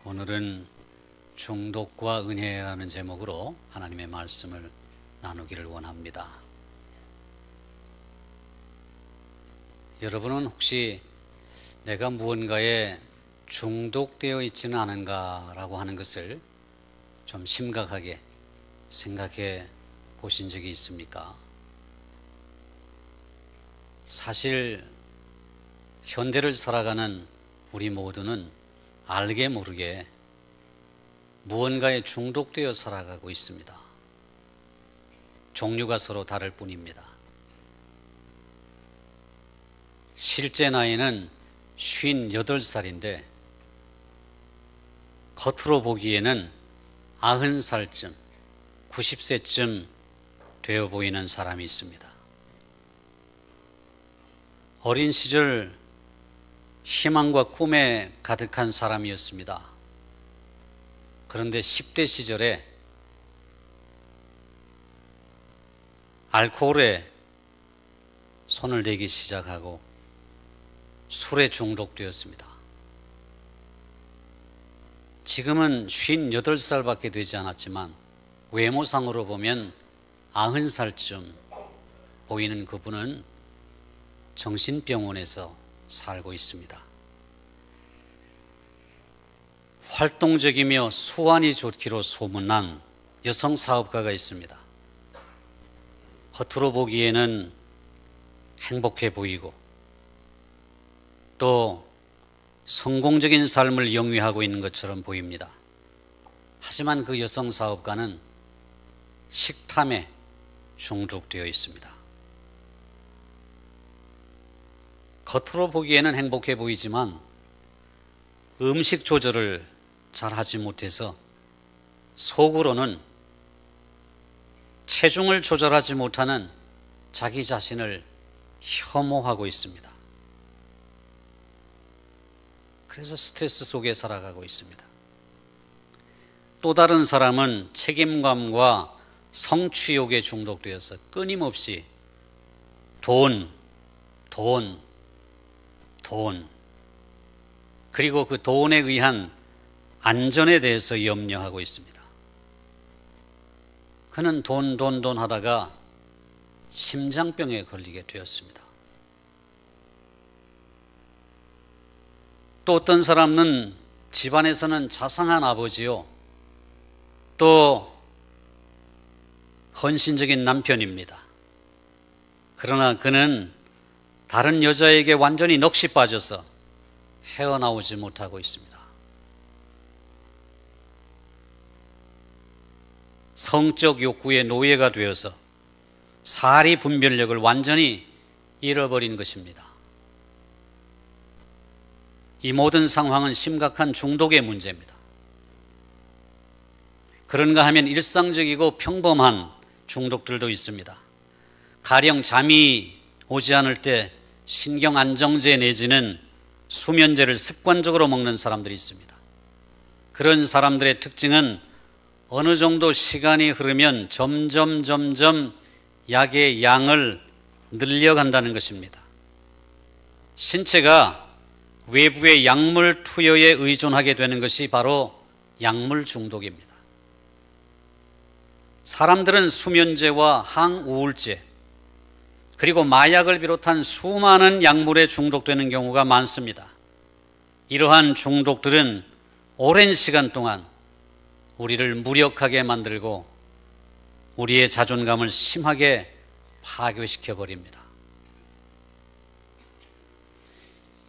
오늘은 중독과 은혜라는 제목으로 하나님의 말씀을 나누기를 원합니다. 여러분은 혹시 내가 무언가에 중독되어 있지는 않은가라고 하는 것을 좀 심각하게 생각해 보신 적이 있습니까? 사실 현대를 살아가는 우리 모두는 알게 모르게 무언가에 중독되어 살아가고 있습니다. 종류가 서로 다를 뿐입니다. 실제 나이는 58살인데 겉으로 보기에는 90살쯤, 90세쯤 되어 보이는 사람이 있습니다. 어린 시절 희망과 꿈에 가득한 사람이었습니다. 그런데 10대 시절에 알코올에 손을 대기 시작하고 술에 중독되었습니다. 지금은 58살밖에 되지 않았지만 외모상으로 보면 90살쯤 보이는 그분은 정신병원에서 살고 있습니다. 활동적이며 수완이 좋기로 소문난 여성 사업가가 있습니다. 겉으로 보기에는 행복해 보이고 또 성공적인 삶을 영위하고 있는 것처럼 보입니다. 하지만 그 여성 사업가는 식탐에 중독되어 있습니다. 겉으로 보기에는 행복해 보이지만 음식 조절을 잘 하지 못해서 속으로는 체중을 조절하지 못하는 자기 자신을 혐오하고 있습니다. 그래서 스트레스 속에 살아가고 있습니다. 또 다른 사람은 책임감과 성취욕에 중독되어서 끊임없이 돈, 그리고 그 돈에 의한 안전에 대해서 염려하고 있습니다. 그는 돈 하다가 심장병에 걸리게 되었습니다. 또 어떤 사람은 집안에서는 자상한 아버지요, 또 헌신적인 남편입니다. 그러나 그는 다른 여자에게 완전히 넋이 빠져서 헤어나오지 못하고 있습니다. 성적 욕구의 노예가 되어서 사리 분별력을 완전히 잃어버린 것입니다. 이 모든 상황은 심각한 중독의 문제입니다. 그런가 하면 일상적이고 평범한 중독들도 있습니다. 가령 잠이 오지 않을 때 신경 안정제 내지는 수면제를 습관적으로 먹는 사람들이 있습니다. 그런 사람들의 특징은 어느 정도 시간이 흐르면 점점 약의 양을 늘려간다는 것입니다. 신체가 외부의 약물 투여에 의존하게 되는 것이 바로 약물 중독입니다. 사람들은 수면제와 항우울제 그리고 마약을 비롯한 수많은 약물에 중독되는 경우가 많습니다. 이러한 중독들은 오랜 시간 동안 우리를 무력하게 만들고 우리의 자존감을 심하게 파괴시켜 버립니다.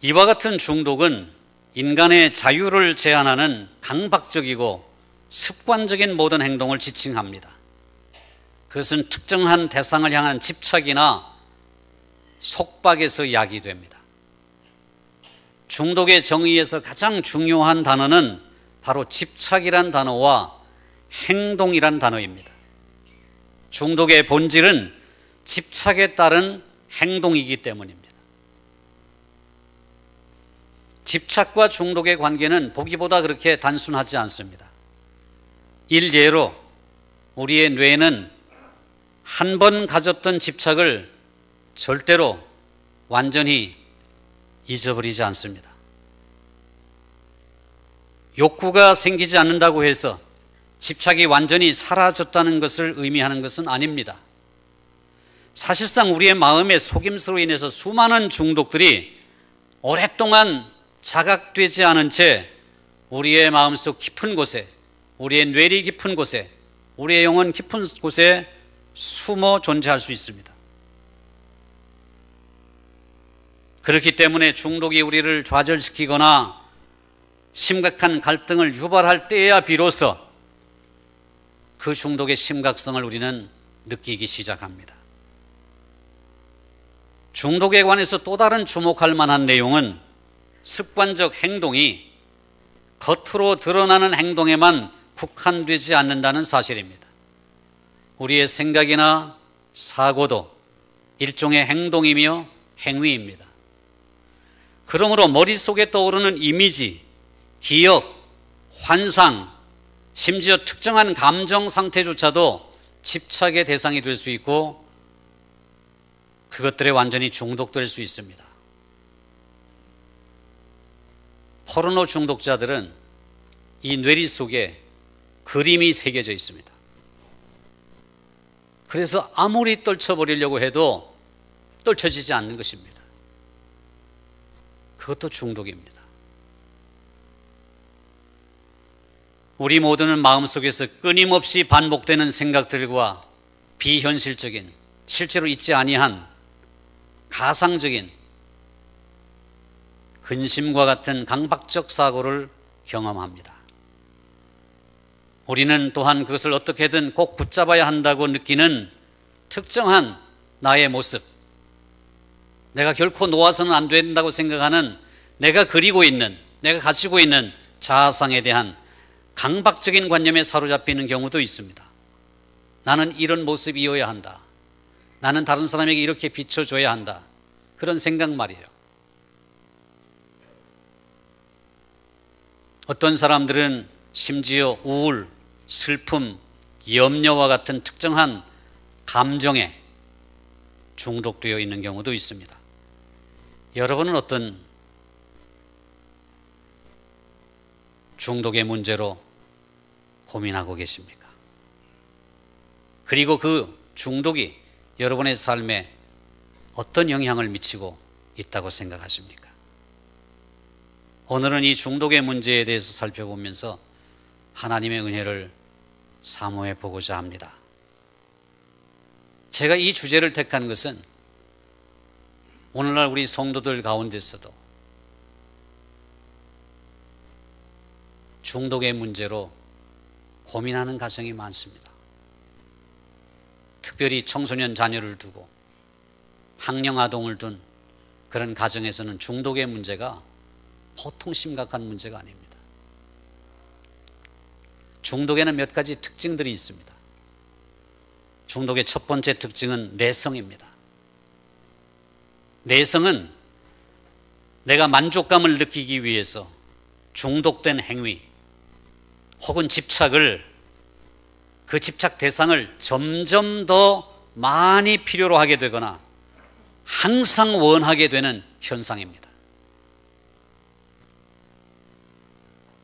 이와 같은 중독은 인간의 자유를 제한하는 강박적이고 습관적인 모든 행동을 지칭합니다. 그것은 특정한 대상을 향한 집착이나 속박에서 야기됩니다. 중독의 정의에서 가장 중요한 단어는 바로 집착이란 단어와 행동이란 단어입니다. 중독의 본질은 집착에 따른 행동이기 때문입니다. 집착과 중독의 관계는 보기보다 그렇게 단순하지 않습니다. 일례로 우리의 뇌는 한 번 가졌던 집착을 절대로 완전히 잊어버리지 않습니다. 욕구가 생기지 않는다고 해서 집착이 완전히 사라졌다는 것을 의미하는 것은 아닙니다. 사실상 우리의 마음의 속임수로 인해서 수많은 중독들이 오랫동안 자각되지 않은 채 우리의 마음속 깊은 곳에, 우리의 뇌리 깊은 곳에, 우리의 영혼 깊은 곳에 숨어 존재할 수 있습니다. 그렇기 때문에 중독이 우리를 좌절시키거나 심각한 갈등을 유발할 때에야 비로소 그 중독의 심각성을 우리는 느끼기 시작합니다. 중독에 관해서 또 다른 주목할 만한 내용은 습관적 행동이 겉으로 드러나는 행동에만 국한되지 않는다는 사실입니다. 우리의 생각이나 사고도 일종의 행동이며 행위입니다. 그러므로 머릿속에 떠오르는 이미지, 기억, 환상, 심지어 특정한 감정 상태조차도 집착의 대상이 될 수 있고 그것들에 완전히 중독될 수 있습니다. 포르노 중독자들은 이 뇌리 속에 그림이 새겨져 있습니다. 그래서 아무리 떨쳐버리려고 해도 떨쳐지지 않는 것입니다. 그것도 중독입니다. 우리 모두는 마음속에서 끊임없이 반복되는 생각들과 비현실적인, 실제로 있지 아니한 가상적인 근심과 같은 강박적 사고를 경험합니다. 우리는 또한 그것을 어떻게든 꼭 붙잡아야 한다고 느끼는 특정한 나의 모습, 내가 결코 놓아서는 안 된다고 생각하는 내가 그리고 있는, 내가 가지고 있는 자아상에 대한 강박적인 관념에 사로잡히는 경우도 있습니다. 나는 이런 모습이어야 한다. 나는 다른 사람에게 이렇게 비춰줘야 한다. 그런 생각 말이에요. 어떤 사람들은 심지어 우울, 슬픔, 염려와 같은 특정한 감정에 중독되어 있는 경우도 있습니다. 여러분은 어떤 중독의 문제로 고민하고 계십니까? 그리고 그 중독이 여러분의 삶에 어떤 영향을 미치고 있다고 생각하십니까? 오늘은 이 중독의 문제에 대해서 살펴보면서 하나님의 은혜를 사모해 보고자 합니다. 제가 이 주제를 택한 것은 오늘날 우리 성도들 가운데서도 중독의 문제로 고민하는 가정이 많습니다. 특별히 청소년 자녀를 두고 학령아동을 둔 그런 가정에서는 중독의 문제가 보통 심각한 문제가 아닙니다. 중독에는 몇 가지 특징들이 있습니다. 중독의 첫 번째 특징은 내성입니다. 내성은 내가 만족감을 느끼기 위해서 중독된 행위 혹은 집착을, 그 집착 대상을 점점 더 많이 필요로 하게 되거나 항상 원하게 되는 현상입니다.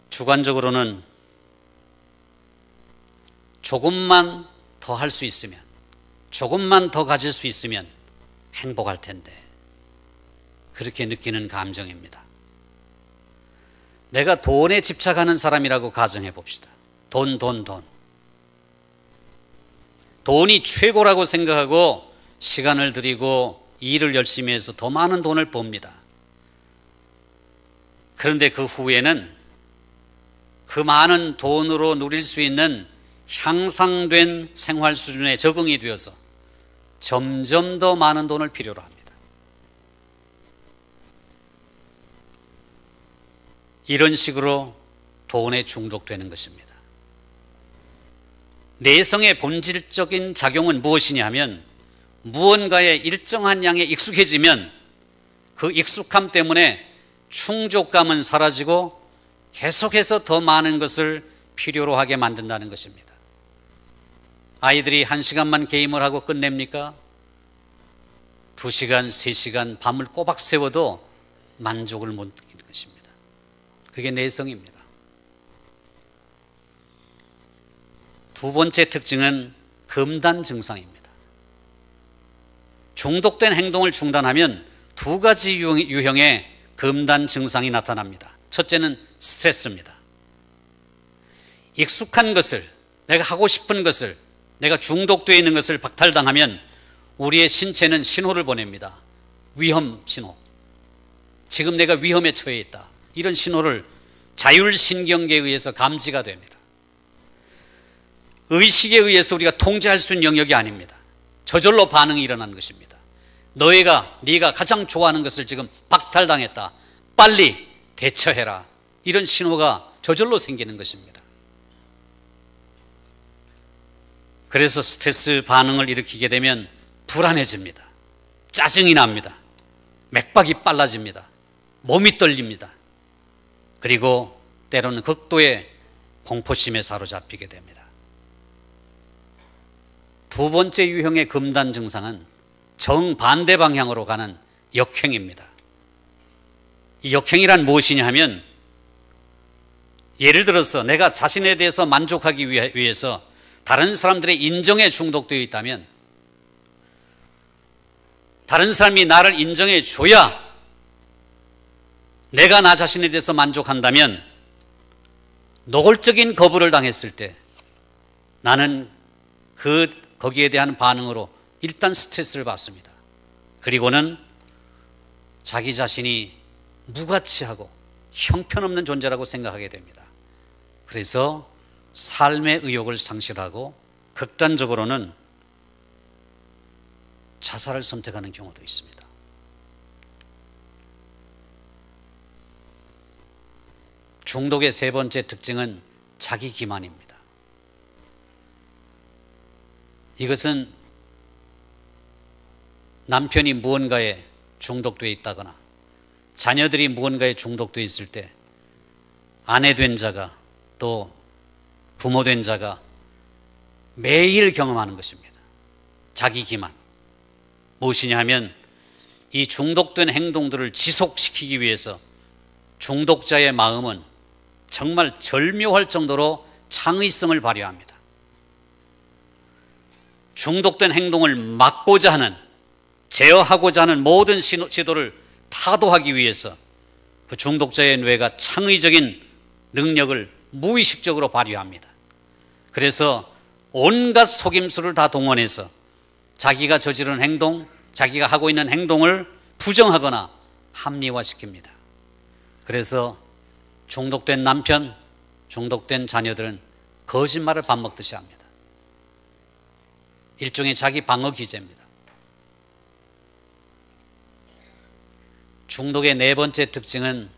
주관적으로는 조금만 더 할 수 있으면, 조금만 더 가질 수 있으면 행복할 텐데, 그렇게 느끼는 감정입니다. 내가 돈에 집착하는 사람이라고 가정해 봅시다. 돈. 돈이 최고라고 생각하고 시간을 들이고 일을 열심히 해서 더 많은 돈을 법니다. 그런데 그 후에는 그 많은 돈으로 누릴 수 있는 향상된 생활 수준에 적응이 되어서 점점 더 많은 돈을 필요로 합니다. 이런 식으로 돈에 중독되는 것입니다. 내성의 본질적인 작용은 무엇이냐 하면, 무언가에 일정한 양에 익숙해지면 그 익숙함 때문에 충족감은 사라지고 계속해서 더 많은 것을 필요로 하게 만든다는 것입니다. 아이들이 1시간만 게임을 하고 끝냅니까? 2시간, 3시간 밤을 꼬박 새워도 만족을 못 느끼는 것입니다. 그게 내성입니다. 두 번째 특징은 금단 증상입니다. 중독된 행동을 중단하면 두 가지 유형의 금단 증상이 나타납니다. 첫째는 스트레스입니다. 익숙한 것을, 내가 하고 싶은 것을, 내가 중독되어 있는 것을 박탈당하면 우리의 신체는 신호를 보냅니다. 위험 신호. 지금 내가 위험에 처해 있다. 이런 신호를 자율신경계에 의해서 감지가 됩니다. 의식에 의해서 우리가 통제할 수 있는 영역이 아닙니다. 저절로 반응이 일어나는 것입니다. 네가 가장 좋아하는 것을 지금 박탈당했다. 빨리 대처해라. 이런 신호가 저절로 생기는 것입니다. 그래서 스트레스 반응을 일으키게 되면 불안해집니다. 짜증이 납니다. 맥박이 빨라집니다. 몸이 떨립니다. 그리고 때로는 극도의 공포심에 사로잡히게 됩니다. 두 번째 유형의 금단 증상은 정반대 방향으로 가는 역행입니다. 이 역행이란 무엇이냐 하면, 예를 들어서 내가 자신에 대해서 만족하기 위해서 다른 사람들의 인정에 중독되어 있다면, 다른 사람이 나를 인정해 줘야 내가 나 자신에 대해서 만족한다면, 노골적인 거부를 당했을 때 나는 거기에 대한 반응으로 일단 스트레스를 받습니다. 그리고는 자기 자신이 무가치하고 형편없는 존재라고 생각하게 됩니다. 그래서 삶의 의욕을 상실하고 극단적으로는 자살을 선택하는 경우도 있습니다. 중독의 세 번째 특징은 자기 기만입니다. 이것은 남편이 무언가에 중독되어 있다거나 자녀들이 무언가에 중독되어 있을 때 아내 된 자가, 또 부모 된 자가 매일 경험하는 것입니다. 자기 기만. 무엇이냐 하면, 이 중독된 행동들을 지속시키기 위해서 중독자의 마음은 정말 절묘할 정도로 창의성을 발휘합니다. 중독된 행동을 막고자 하는, 제어하고자 하는 모든 시도를 타도하기 위해서 그 중독자의 뇌가 창의적인 능력을 무의식적으로 발휘합니다. 그래서 온갖 속임수를 다 동원해서 자기가 저지른 행동, 자기가 하고 있는 행동을 부정하거나 합리화시킵니다. 그래서 중독된 남편, 중독된 자녀들은 거짓말을 밥 먹듯이 합니다. 일종의 자기 방어 기제입니다. 중독의 네 번째 특징은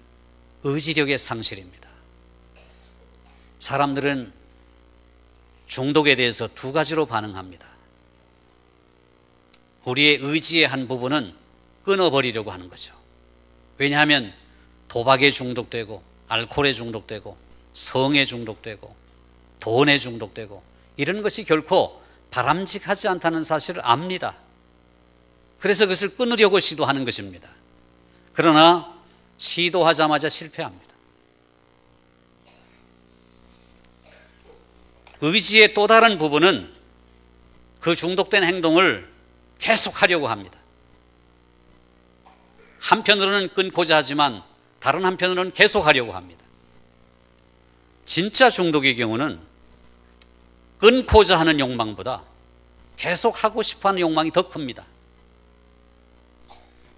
의지력의 상실입니다. 사람들은 중독에 대해서 두 가지로 반응합니다. 우리의 의지의 한 부분은 끊어버리려고 하는 거죠. 왜냐하면 도박에 중독되고, 알코올에 중독되고, 성에 중독되고, 돈에 중독되고, 이런 것이 결코 바람직하지 않다는 사실을 압니다. 그래서 그것을 끊으려고 시도하는 것입니다. 그러나 시도하자마자 실패합니다. 의지의 또 다른 부분은 그 중독된 행동을 계속하려고 합니다. 한편으로는 끊고자 하지만 다른 한편으로는 계속하려고 합니다. 진짜 중독의 경우는 끊고자 하는 욕망보다 계속하고 싶어하는 욕망이 더 큽니다.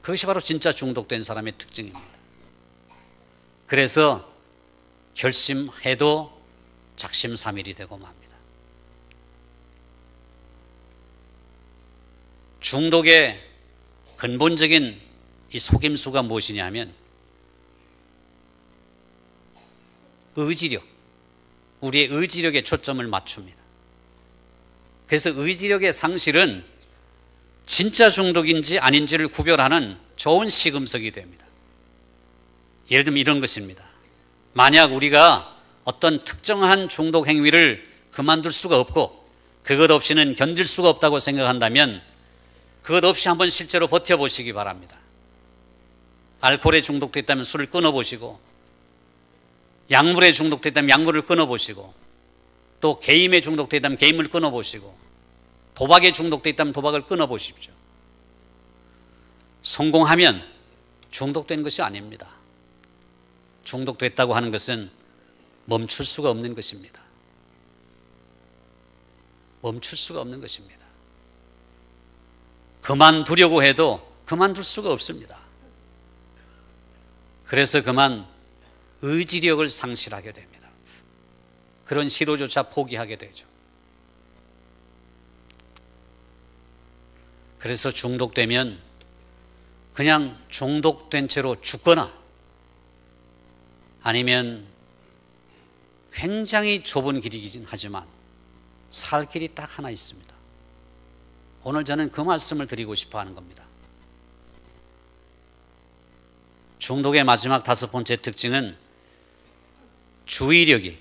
그것이 바로 진짜 중독된 사람의 특징입니다. 그래서 결심해도 작심삼일이 되고 맙니다. 중독의 근본적인 이 속임수가 무엇이냐 하면 의지력, 우리의 의지력에 초점을 맞춥니다. 그래서 의지력의 상실은 진짜 중독인지 아닌지를 구별하는 좋은 시금석이 됩니다. 예를 들면 이런 것입니다. 만약 우리가 어떤 특정한 중독 행위를 그만둘 수가 없고 그것 없이는 견딜 수가 없다고 생각한다면 그것 없이 한번 실제로 버텨보시기 바랍니다. 알코올에 중독됐다면 술을 끊어보시고, 약물에 중독됐다면 약물을 끊어보시고, 또 게임에 중독되어 있다면 게임을 끊어보시고, 도박에 중독되어 있다면 도박을 끊어보십시오. 성공하면 중독된 것이 아닙니다. 중독됐다고 하는 것은 멈출 수가 없는 것입니다. 멈출 수가 없는 것입니다. 그만두려고 해도 그만둘 수가 없습니다. 그래서 그만 의지력을 상실하게 됩니다. 그런 시도조차 포기하게 되죠. 그래서 중독되면 그냥 중독된 채로 죽거나 아니면 굉장히 좁은 길이긴 하지만 살 길이 딱 하나 있습니다. 오늘 저는 그 말씀을 드리고 싶어 하는 겁니다. 중독의 마지막 5번째 특징은 주의력이,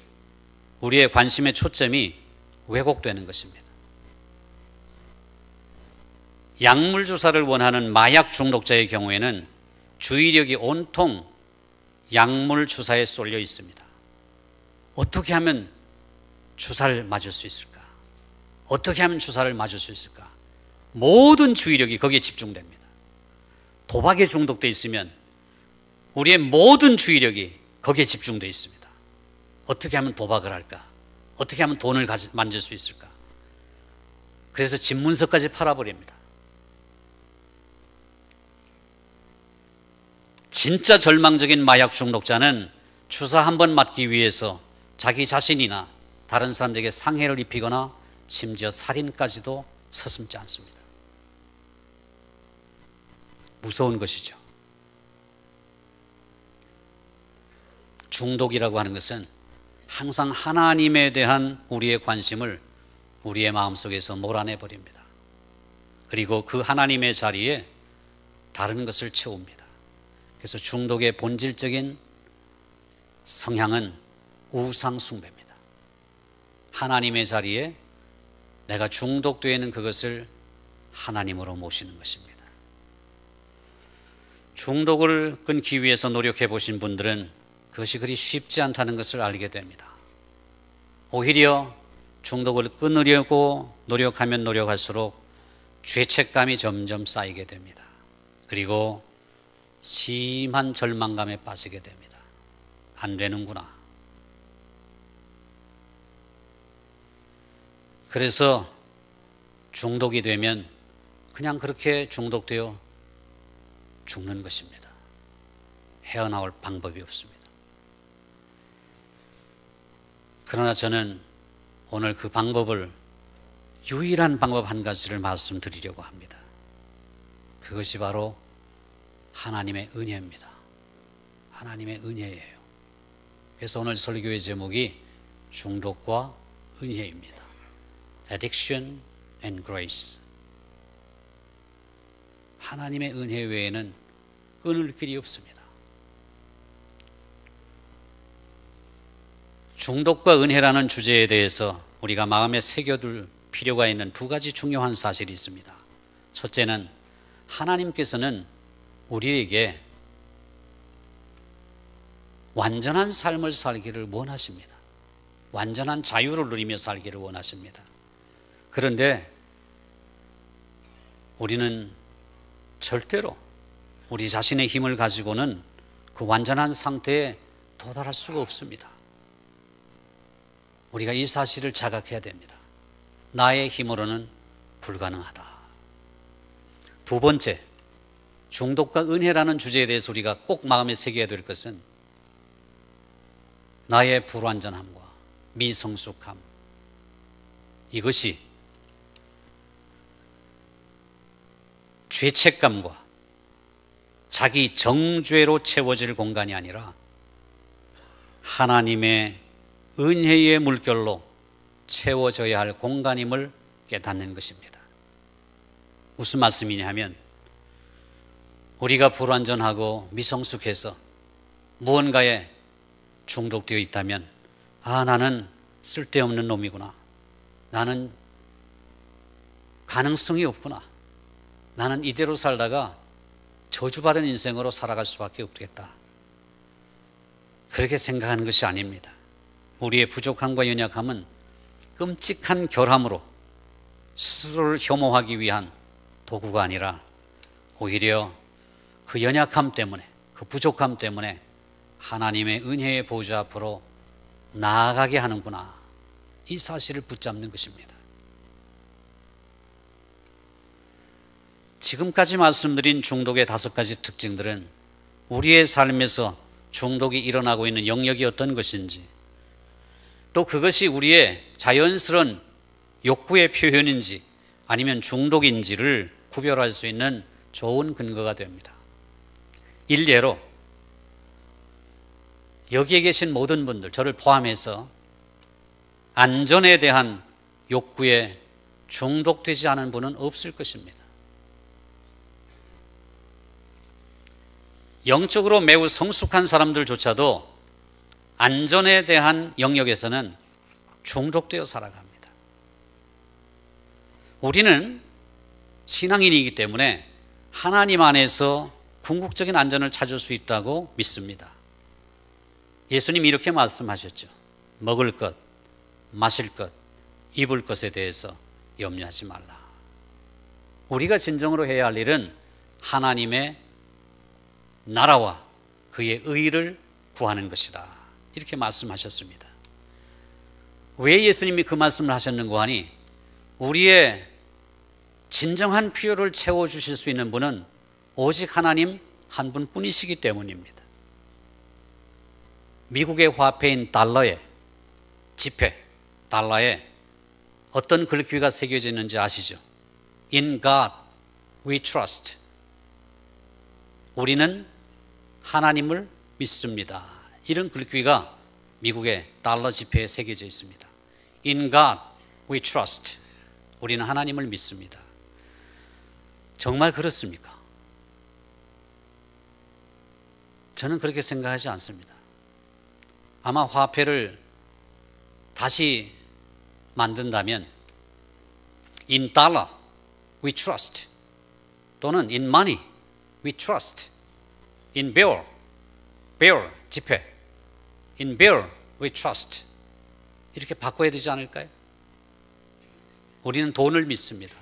우리의 관심의 초점이 왜곡되는 것입니다. 약물 주사를 원하는 마약 중독자의 경우에는 주의력이 온통 약물 주사에 쏠려 있습니다. 어떻게 하면 주사를 맞을 수 있을까? 어떻게 하면 주사를 맞을 수 있을까? 모든 주의력이 거기에 집중됩니다. 도박에 중독되어 있으면 우리의 모든 주의력이 거기에 집중되어 있습니다. 어떻게 하면 도박을 할까? 어떻게 하면 돈을 만질 수 있을까? 그래서 집문서까지 팔아버립니다. 진짜 절망적인 마약 중독자는 주사 한 번 맞기 위해서 자기 자신이나 다른 사람들에게 상해를 입히거나 심지어 살인까지도 서슴지 않습니다. 무서운 것이죠. 중독이라고 하는 것은 항상 하나님에 대한 우리의 관심을 우리의 마음속에서 몰아내버립니다. 그리고 그 하나님의 자리에 다른 것을 채웁니다. 그래서 중독의 본질적인 성향은 우상 숭배입니다. 하나님의 자리에 내가 중독되어 있는 그것을 하나님으로 모시는 것입니다. 중독을 끊기 위해서 노력해 보신 분들은 그것이 그리 쉽지 않다는 것을 알게 됩니다. 오히려 중독을 끊으려고 노력하면 노력할수록 죄책감이 점점 쌓이게 됩니다. 그리고 심한 절망감에 빠지게 됩니다. 안 되는구나. 그래서 중독이 되면 그냥 그렇게 중독되어 죽는 것입니다. 헤어나올 방법이 없습니다. 그러나 저는 오늘 그 방법을, 유일한 방법 한 가지를 말씀드리려고 합니다. 그것이 바로 하나님의 은혜입니다. 하나님의 은혜예요. 그래서 오늘 설교의 제목이 중독과 은혜입니다. Addiction and Grace. 하나님의 은혜 외에는 끊을 길이 없습니다. 중독과 은혜라는 주제에 대해서 우리가 마음에 새겨둘 필요가 있는 두 가지 중요한 사실이 있습니다. 첫째는 하나님께서는 우리에게 완전한 삶을 살기를 원하십니다. 완전한 자유를 누리며 살기를 원하십니다. 그런데 우리는 절대로 우리 자신의 힘을 가지고는 그 완전한 상태에 도달할 수가 없습니다. 우리가 이 사실을 자각해야 됩니다. 나의 힘으로는 불가능하다. 두 번째, 중독과 은혜라는 주제에 대해서 우리가 꼭 마음에 새겨야 될 것은 나의 불완전함과 미성숙함, 이것이 죄책감과 자기 정죄로 채워질 공간이 아니라 하나님의 은혜의 물결로 채워져야 할 공간임을 깨닫는 것입니다. 무슨 말씀이냐 하면, 우리가 불완전하고 미성숙해서 무언가에 중독되어 있다면, 나는 쓸데없는 놈이구나, 나는 가능성이 없구나, 나는 이대로 살다가 저주받은 인생으로 살아갈 수밖에 없겠다, 그렇게 생각하는 것이 아닙니다. 우리의 부족함과 연약함은 끔찍한 결함으로 스스로를 혐오하기 위한 도구가 아니라 오히려 그 연약함 때문에, 그 부족함 때문에 하나님의 은혜의 보좌 앞으로 나아가게 하는구나, 이 사실을 붙잡는 것입니다. 지금까지 말씀드린 중독의 5가지 특징들은 우리의 삶에서 중독이 일어나고 있는 영역이 어떤 것인지, 또 그것이 우리의 자연스러운 욕구의 표현인지 아니면 중독인지를 구별할 수 있는 좋은 근거가 됩니다. 일례로 여기에 계신 모든 분들, 저를 포함해서 안전에 대한 욕구에 중독되지 않은 분은 없을 것입니다. 영적으로 매우 성숙한 사람들조차도 안전에 대한 영역에서는 중독되어 살아갑니다. 우리는 신앙인이기 때문에 하나님 안에서 궁극적인 안전을 찾을 수 있다고 믿습니다. 예수님이 이렇게 말씀하셨죠. 먹을 것, 마실 것, 입을 것에 대해서 염려하지 말라. 우리가 진정으로 해야 할 일은 하나님의 나라와 그의 의를 구하는 것이다, 이렇게 말씀하셨습니다. 왜 예수님이 그 말씀을 하셨는가 하니, 우리의 진정한 필요를 채워주실 수 있는 분은 오직 하나님 한 분뿐이시기 때문입니다. 미국의 화폐인 달러의 지폐, 달러에 어떤 글귀가 새겨져 있는지 아시죠? In God we trust. 우리는 하나님을 믿습니다. 이런 글귀가 미국의 달러 지폐에 새겨져 있습니다. In God we trust. 우리는 하나님을 믿습니다. 정말 그렇습니까? 저는 그렇게 생각하지 않습니다. 아마 화폐를 다시 만든다면 In dollar we trust, 또는 In money we trust, In bill 지폐 In bill we trust, 이렇게 바꿔야 되지 않을까요? 우리는 돈을 믿습니다.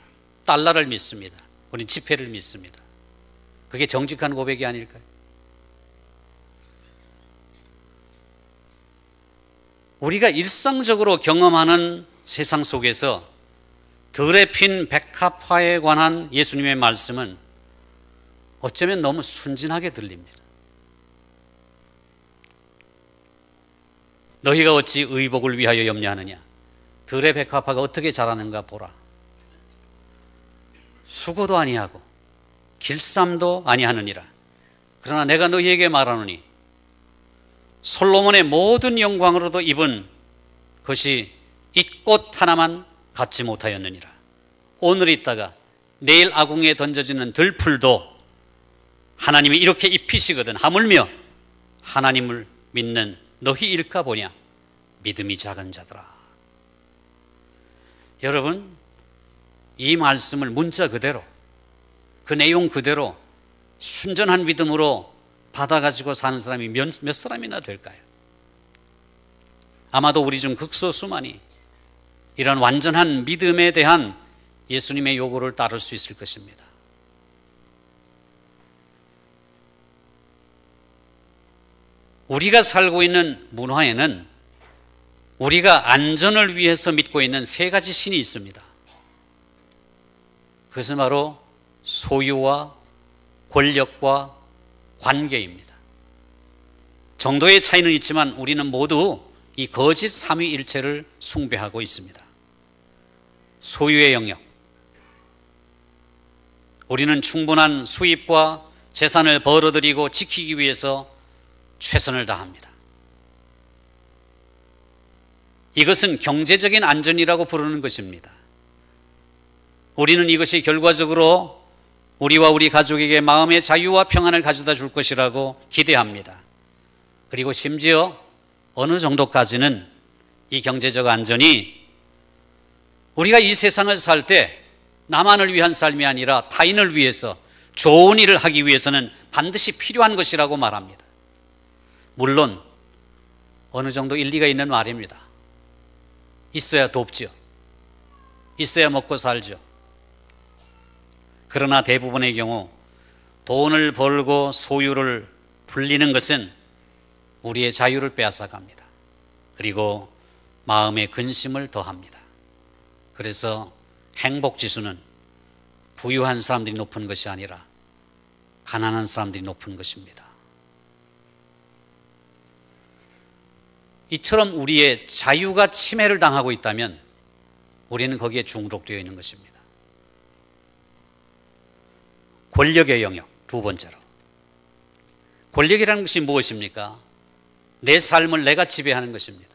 달러를 믿습니다. 우리는 지폐를 믿습니다. 그게 정직한 고백이 아닐까요? 우리가 일상적으로 경험하는 세상 속에서 들에 핀 백합화에 관한 예수님의 말씀은 어쩌면 너무 순진하게 들립니다. 너희가 어찌 의복을 위하여 염려하느냐? 들의 백합화가 어떻게 자라는가 보라. 수고도 아니하고 길쌈도 아니하느니라. 그러나 내가 너희에게 말하노니 솔로몬의 모든 영광으로도 입은 것이 잇꽃 하나만 갖지 못하였느니라. 오늘 있다가 내일 아궁이에 던져지는 들풀도 하나님이 이렇게 입히시거든 하물며 하나님을 믿는 너희일까 보냐. 믿음이 작은 자들아. 여러분, 이 말씀을 문자 그대로, 그 내용 그대로 순전한 믿음으로 받아가지고 사는 사람이 몇 사람이나 될까요? 아마도 우리 중 극소수만이 이런 완전한 믿음에 대한 예수님의 요구를 따를 수 있을 것입니다. 우리가 살고 있는 문화에는 우리가 안전을 위해서 믿고 있는 3가지 신이 있습니다. 그것은 바로 소유와 권력과 관계입니다. 정도의 차이는 있지만 우리는 모두 이 거짓 삼위일체를 숭배하고 있습니다. 소유의 영역, 우리는 충분한 수입과 재산을 벌어들이고 지키기 위해서 최선을 다합니다. 이것은 경제적인 안전이라고 부르는 것입니다. 우리는 이것이 결과적으로 우리와 우리 가족에게 마음의 자유와 평안을 가져다 줄 것이라고 기대합니다. 그리고 심지어 어느 정도까지는 이 경제적 안전이 우리가 이 세상을 살 때 나만을 위한 삶이 아니라 타인을 위해서 좋은 일을 하기 위해서는 반드시 필요한 것이라고 말합니다. 물론 어느 정도 일리가 있는 말입니다. 있어야 돕죠. 있어야 먹고 살죠. 그러나 대부분의 경우 돈을 벌고 소유를 불리는 것은 우리의 자유를 빼앗아갑니다. 그리고 마음의 근심을 더합니다. 그래서 행복지수는 부유한 사람들이 높은 것이 아니라 가난한 사람들이 높은 것입니다. 이처럼 우리의 자유가 침해를 당하고 있다면 우리는 거기에 중독되어 있는 것입니다. 권력의 영역, 두 번째로. 권력이라는 것이 무엇입니까? 내 삶을 내가 지배하는 것입니다.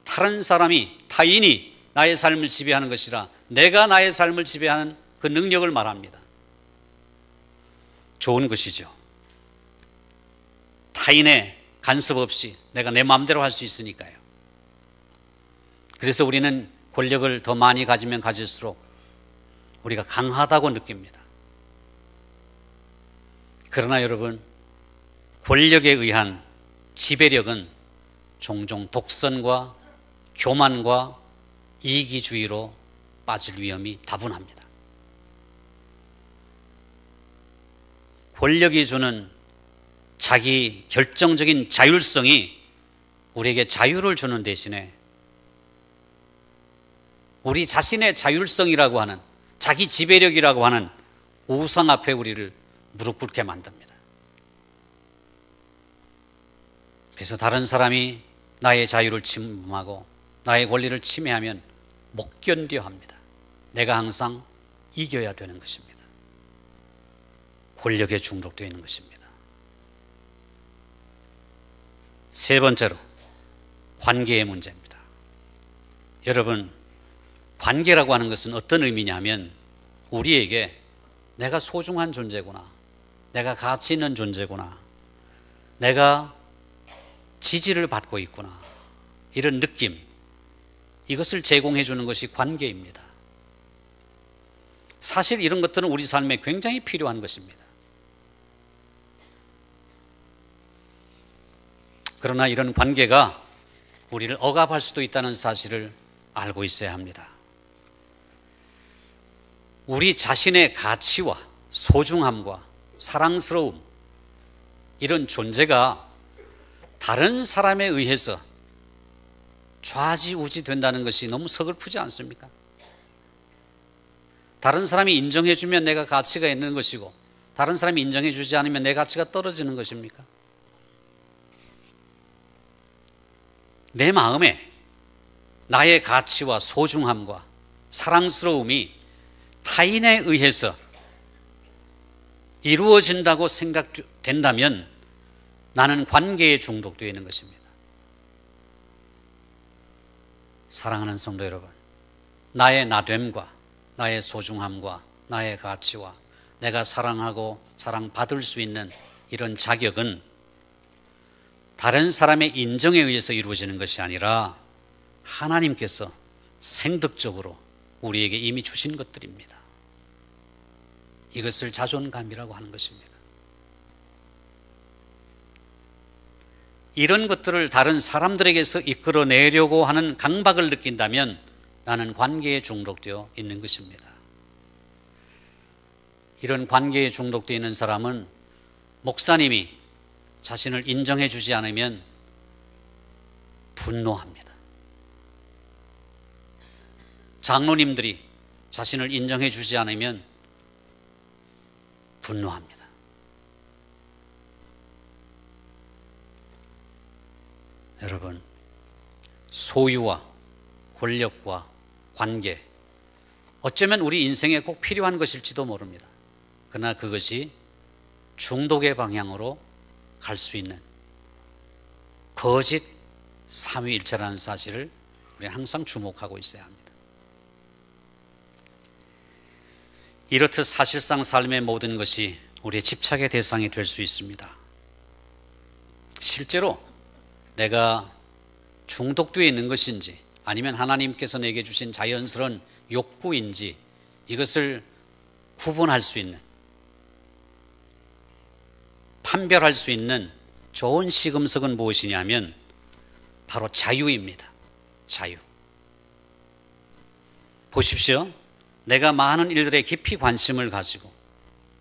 다른 사람이, 타인이 나의 삶을 지배하는 것이라 내가 나의 삶을 지배하는 그 능력을 말합니다. 좋은 것이죠. 타인의 간섭 없이 내가 내 마음대로 할 수 있으니까요. 그래서 우리는 권력을 더 많이 가지면 가질수록 우리가 강하다고 느낍니다. 그러나 여러분, 권력에 의한 지배력은 종종 독선과 교만과 이기주의로 빠질 위험이 다분합니다. 권력이 주는 자기 결정적인 자율성이 우리에게 자유를 주는 대신에 우리 자신의 자율성이라고 하는, 자기 지배력이라고 하는 우상 앞에 우리를 무릎 꿇게 만듭니다. 그래서 다른 사람이 나의 자유를 침범하고 나의 권리를 침해하면 못 견뎌 합니다. 내가 항상 이겨야 되는 것입니다. 권력에 중독되어 있는 것입니다. 세 번째로, 관계의 문제입니다. 여러분, 관계라고 하는 것은 어떤 의미냐면 우리에게 내가 소중한 존재구나, 내가 가치 있는 존재구나, 내가 지지를 받고 있구나, 이런 느낌, 이것을 제공해 주는 것이 관계입니다. 사실 이런 것들은 우리 삶에 굉장히 필요한 것입니다. 그러나 이런 관계가 우리를 억압할 수도 있다는 사실을 알고 있어야 합니다. 우리 자신의 가치와 소중함과 사랑스러움, 이런 존재가 다른 사람에 의해서 좌지우지 된다는 것이 너무 서글프지 않습니까? 다른 사람이 인정해주면 내가 가치가 있는 것이고 다른 사람이 인정해주지 않으면 내 가치가 떨어지는 것입니까? 내 마음에 나의 가치와 소중함과 사랑스러움이 타인에 의해서 이루어진다고 생각된다면 나는 관계에 중독되어 있는 것입니다. 사랑하는 성도 여러분, 나의 나됨과 나의 소중함과 나의 가치와 내가 사랑하고 사랑받을 수 있는 이런 자격은 다른 사람의 인정에 의해서 이루어지는 것이 아니라 하나님께서 생득적으로 우리에게 이미 주신 것들입니다. 이것을 자존감이라고 하는 것입니다. 이런 것들을 다른 사람들에게서 이끌어내려고 하는 강박을 느낀다면 나는 관계에 중독되어 있는 것입니다. 이런 관계에 중독되어 있는 사람은 목사님이 자신을 인정해 주지 않으면 분노합니다. 장로님들이 자신을 인정해 주지 않으면 분노합니다. 여러분, 소유와 권력과 관계, 어쩌면 우리 인생에 꼭 필요한 것일지도 모릅니다. 그러나 그것이 중독의 방향으로 갈 수 있는 거짓 삼위일체라는 사실을 우리는 항상 주목하고 있어야 합니다. 이렇듯 사실상 삶의 모든 것이 우리의 집착의 대상이 될 수 있습니다. 실제로 내가 중독되어 있는 것인지 아니면 하나님께서 내게 주신 자연스러운 욕구인지 이것을 구분할 수 있는, 판별할 수 있는 좋은 시금석은 무엇이냐면 바로 자유입니다. 자유. 보십시오. 내가 많은 일들에 깊이 관심을 가지고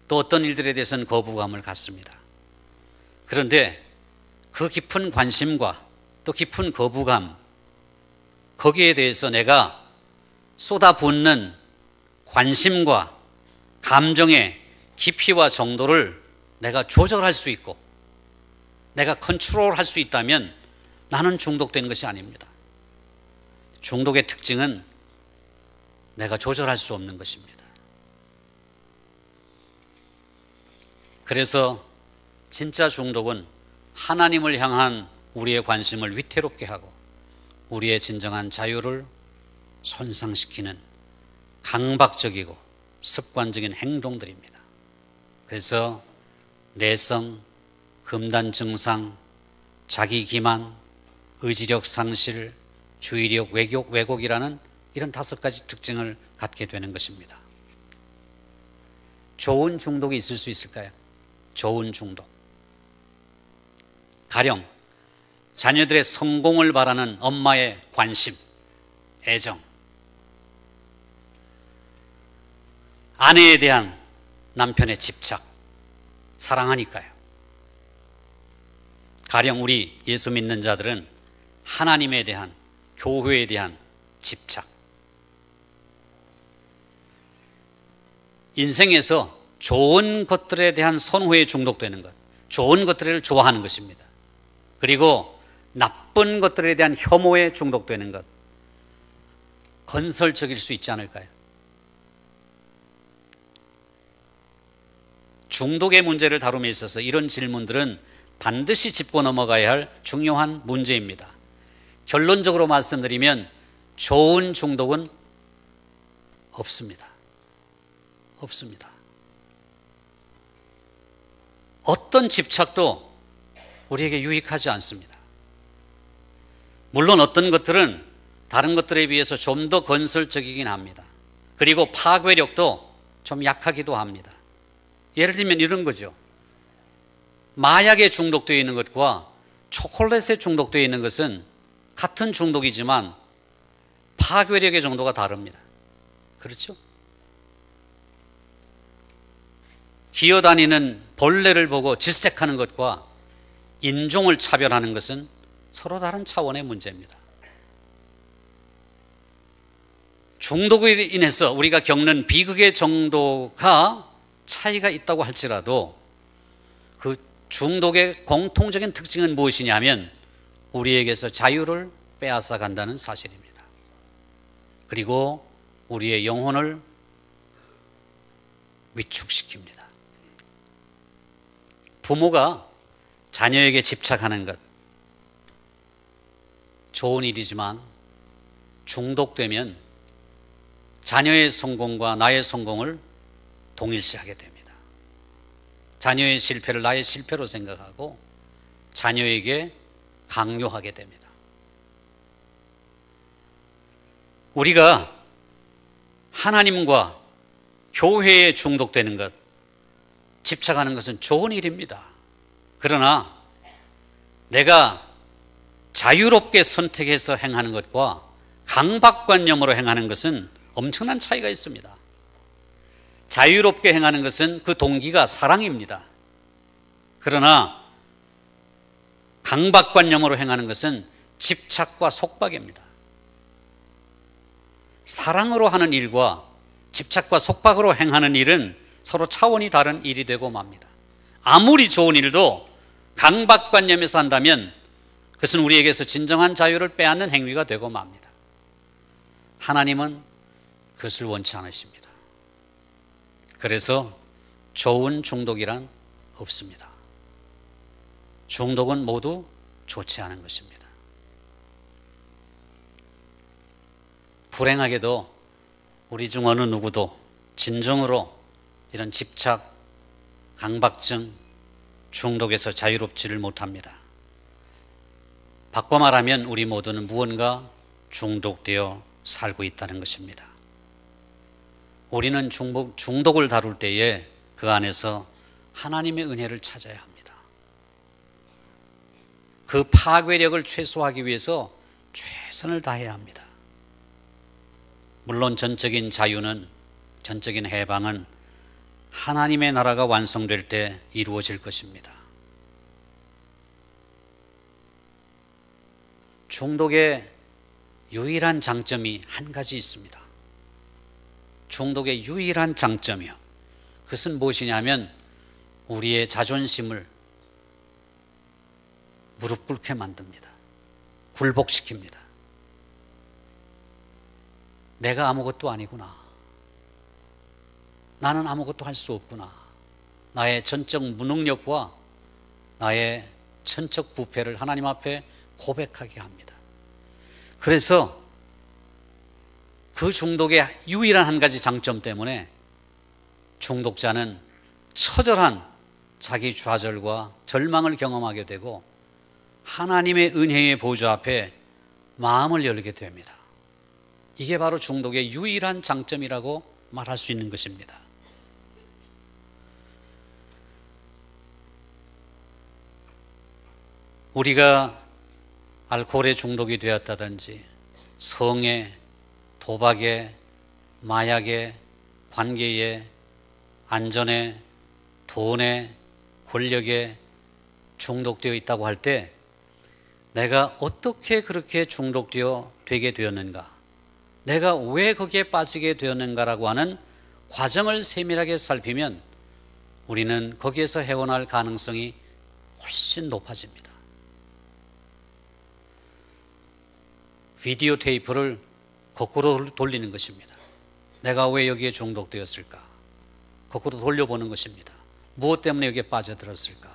또 어떤 일들에 대해서는 거부감을 갖습니다. 그런데 그 깊은 관심과 또 깊은 거부감, 거기에 대해서 내가 쏟아붓는 관심과 감정의 깊이와 정도를 내가 조절할 수 있고 내가 컨트롤할 수 있다면 나는 중독된 것이 아닙니다. 중독의 특징은 내가 조절할 수 없는 것입니다. 그래서 진짜 중독은 하나님을 향한 우리의 관심을 위태롭게 하고 우리의 진정한 자유를 손상시키는 강박적이고 습관적인 행동들입니다. 그래서 내성, 금단 증상, 자기 기만, 의지력 상실, 주의력 왜곡이라는 이런 5가지 특징을 갖게 되는 것입니다. 좋은 중독이 있을 수 있을까요? 좋은 중독. 가령 자녀들의 성공을 바라는 엄마의 관심, 애정, 아내에 대한 남편의 집착, 사랑하니까요. 가령 우리 예수 믿는 자들은 하나님에 대한, 교회에 대한 집착. 인생에서 좋은 것들에 대한 선호에 중독되는 것, 좋은 것들을 좋아하는 것입니다. 그리고 나쁜 것들에 대한 혐오에 중독되는 것, 건설적일 수 있지 않을까요? 중독의 문제를 다룸에 있어서 이런 질문들은 반드시 짚고 넘어가야 할 중요한 문제입니다. 결론적으로 말씀드리면 좋은 중독은 없습니다. 없습니다. 어떤 집착도 우리에게 유익하지 않습니다. 물론 어떤 것들은 다른 것들에 비해서 좀 더 건설적이긴 합니다. 그리고 파괴력도 좀 약하기도 합니다. 예를 들면 이런 거죠. 마약에 중독되어 있는 것과 초콜릿에 중독되어 있는 것은 같은 중독이지만 파괴력의 정도가 다릅니다. 그렇죠? 기어다니는 벌레를 보고 질색하는 것과 인종을 차별하는 것은 서로 다른 차원의 문제입니다. 중독으로 인해서 우리가 겪는 비극의 정도가 차이가 있다고 할지라도 그 중독의 공통적인 특징은 무엇이냐면 우리에게서 자유를 빼앗아 간다는 사실입니다. 그리고 우리의 영혼을 위축시킵니다. 부모가 자녀에게 집착하는 것, 좋은 일이지만 중독되면 자녀의 성공과 나의 성공을 동일시하게 됩니다. 자녀의 실패를 나의 실패로 생각하고 자녀에게 강요하게 됩니다. 우리가 하나님과 교회에 중독되는 것, 집착하는 것은 좋은 일입니다. 그러나 내가 자유롭게 선택해서 행하는 것과 강박관념으로 행하는 것은 엄청난 차이가 있습니다. 자유롭게 행하는 것은 그 동기가 사랑입니다. 그러나 강박관념으로 행하는 것은 집착과 속박입니다. 사랑으로 하는 일과 집착과 속박으로 행하는 일은 서로 차원이 다른 일이 되고 맙니다. 아무리 좋은 일도 강박관념에서 한다면 그것은 우리에게서 진정한 자유를 빼앗는 행위가 되고 맙니다. 하나님은 그것을 원치 않으십니다. 그래서 좋은 중독이란 없습니다. 중독은 모두 좋지 않은 것입니다. 불행하게도 우리 중 어느 누구도 진정으로 이런 집착, 강박증, 중독에서 자유롭지를 못합니다. 바꿔 말하면 우리 모두는 무언가 중독되어 살고 있다는 것입니다. 우리는 중독을 다룰 때에 그 안에서 하나님의 은혜를 찾아야 합니다. 그 파괴력을 최소화하기 위해서 최선을 다해야 합니다. 물론 전적인 자유는, 전적인 해방은 하나님의 나라가 완성될 때 이루어질 것입니다. 중독의 유일한 장점이 한 가지 있습니다. 중독의 유일한 장점이요. 그것은 무엇이냐면 우리의 자존심을 무릎 꿇게 만듭니다. 굴복시킵니다. 내가 아무것도 아니구나. 나는 아무것도 할 수 없구나. 나의 전적 무능력과 나의 전적 부패를 하나님 앞에 고백하게 합니다. 그래서 그 중독의 유일한 한 가지 장점 때문에 중독자는 처절한 자기 좌절과 절망을 경험하게 되고 하나님의 은혜의 보좌 앞에 마음을 열게 됩니다. 이게 바로 중독의 유일한 장점이라고 말할 수 있는 것입니다. 우리가 알코올에 중독이 되었다든지 성에, 도박에, 마약에, 관계에, 안전에, 돈에, 권력에 중독되어 있다고 할 때 내가 어떻게 그렇게 중독되어 되게 되었는가, 내가 왜 거기에 빠지게 되었는가라고 하는 과정을 세밀하게 살피면 우리는 거기에서 헤어날 가능성이 훨씬 높아집니다. 비디오 테이프를 거꾸로 돌리는 것입니다. 내가 왜 여기에 중독되었을까? 거꾸로 돌려보는 것입니다. 무엇 때문에 여기에 빠져들었을까?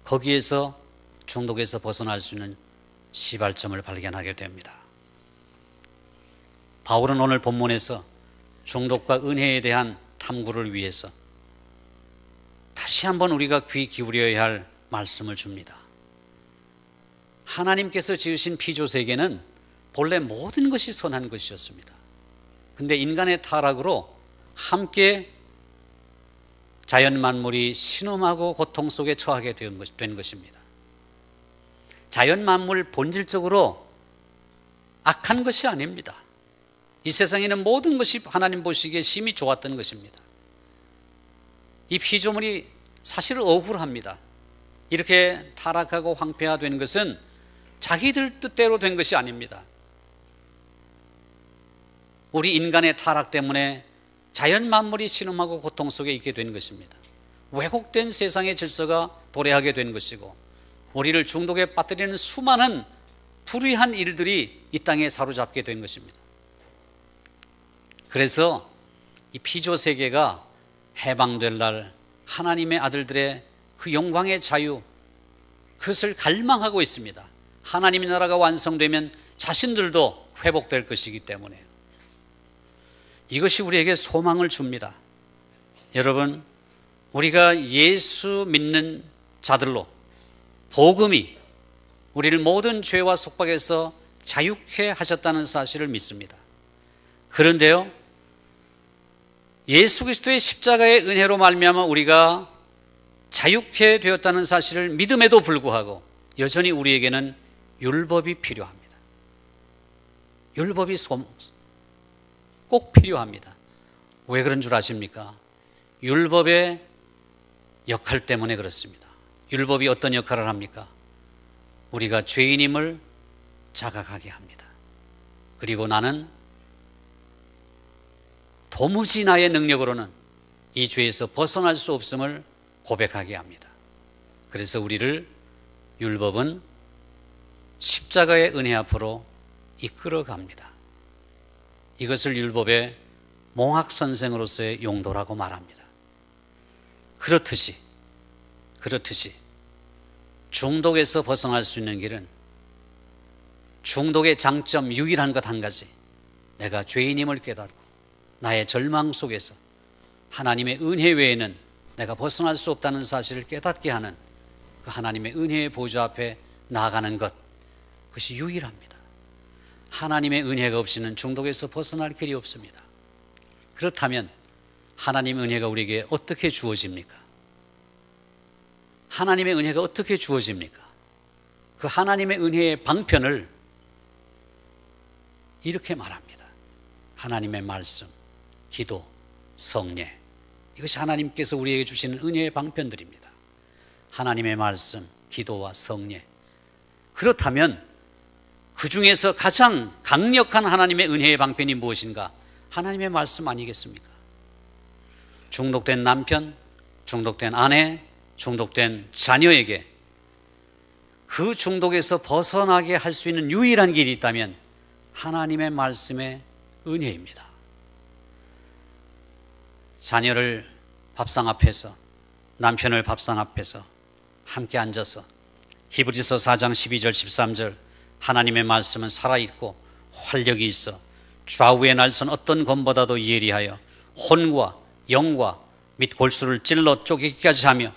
거기에서 중독에서 벗어날 수 있는 시발점을 발견하게 됩니다. 바울은 오늘 본문에서 중독과 은혜에 대한 탐구를 위해서 다시 한번 우리가 귀 기울여야 할 말씀을 줍니다. 하나님께서 지으신 피조세계는 본래 모든 것이 선한 것이었습니다. 근데 인간의 타락으로 함께 자연 만물이 신음하고 고통 속에 처하게 된 것입니다. 자연 만물 본질적으로 악한 것이 아닙니다. 이 세상에는 모든 것이 하나님 보시기에 심히 좋았던 것입니다. 이 피조물이 사실은 억울합니다. 이렇게 타락하고 황폐화된 것은 자기들 뜻대로 된 것이 아닙니다. 우리 인간의 타락 때문에 자연 만물이 신음하고 고통 속에 있게 된 것입니다. 왜곡된 세상의 질서가 도래하게 된 것이고 우리를 중독에 빠뜨리는 수많은 불의한 일들이 이 땅에 사로잡게 된 것입니다. 그래서 이 피조 세계가 해방될 날 하나님의 아들들의 그 영광의 자유, 그것을 갈망하고 있습니다. 하나님의 나라가 완성되면 자신들도 회복될 것이기 때문에 이것이 우리에게 소망을 줍니다. 여러분, 우리가 예수 믿는 자들로 복음이 우리를 모든 죄와 속박에서 자유케 하셨다는 사실을 믿습니다. 그런데요, 예수 그리스도의 십자가의 은혜로 말미암아 우리가 자유케 되었다는 사실을 믿음에도 불구하고 여전히 우리에게는 율법이 필요합니다. 율법이 꼭 필요합니다. 왜 그런 줄 아십니까? 율법의 역할 때문에 그렇습니다. 율법이 어떤 역할을 합니까? 우리가 죄인임을 자각하게 합니다. 그리고 나는 도무지 나의 능력으로는 이 죄에서 벗어날 수 없음을 고백하게 합니다. 그래서 우리를 율법은 십자가의 은혜 앞으로 이끌어 갑니다. 이것을 율법의 몽학선생으로서의 용도라고 말합니다. 그렇듯이 중독에서 벗어날 수 있는 길은 중독의 장점 유일한 것 한 가지, 내가 죄인임을 깨닫고 나의 절망 속에서 하나님의 은혜 외에는 내가 벗어날 수 없다는 사실을 깨닫게 하는 그 하나님의 은혜의 보좌 앞에 나아가는 것, 그것이 유일합니다. 하나님의 은혜가 없이는 중독에서 벗어날 길이 없습니다. 그렇다면 하나님의 은혜가 우리에게 어떻게 주어집니까? 하나님의 은혜가 어떻게 주어집니까? 그 하나님의 은혜의 방편을 이렇게 말합니다. 하나님의 말씀, 기도, 성례, 이것이 하나님께서 우리에게 주시는 은혜의 방편들입니다. 하나님의 말씀, 기도와 성례. 그렇다면 그 중에서 가장 강력한 하나님의 은혜의 방편이 무엇인가? 하나님의 말씀 아니겠습니까? 중독된 남편, 중독된 아내, 중독된 자녀에게 그 중독에서 벗어나게 할 수 있는 유일한 길이 있다면 하나님의 말씀의 은혜입니다. 자녀를 밥상 앞에서, 남편을 밥상 앞에서 함께 앉아서 히브리서 4장 12절 13절 하나님의 말씀은 살아있고 활력이 있어 좌우의 날선 어떤 검보다도 예리하여 혼과 영과 및 골수를 찔러 쪼개기까지 하며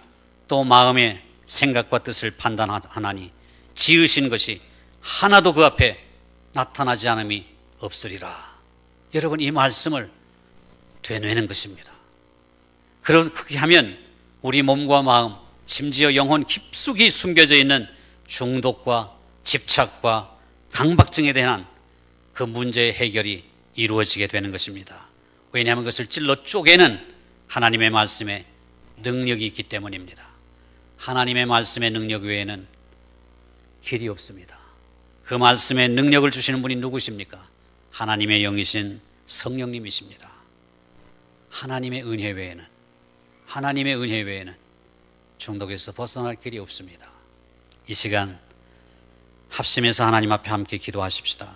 또 마음의 생각과 뜻을 판단하나니 지으신 것이 하나도 그 앞에 나타나지 않음이 없으리라. 여러분, 이 말씀을 되뇌는 것입니다. 그렇게 하면 우리 몸과 마음, 심지어 영혼 깊숙이 숨겨져 있는 중독과 집착과 강박증에 대한 그 문제의 해결이 이루어지게 되는 것입니다. 왜냐하면 그것을 찔러 쪼개는 하나님의 말씀에 능력이 있기 때문입니다. 하나님의 말씀의 능력 외에는 길이 없습니다. 그 말씀의 능력을 주시는 분이 누구십니까? 하나님의 영이신 성령님이십니다. 하나님의 은혜 외에는 중독에서 벗어날 길이 없습니다. 이 시간 합심해서 하나님 앞에 함께 기도하십시다.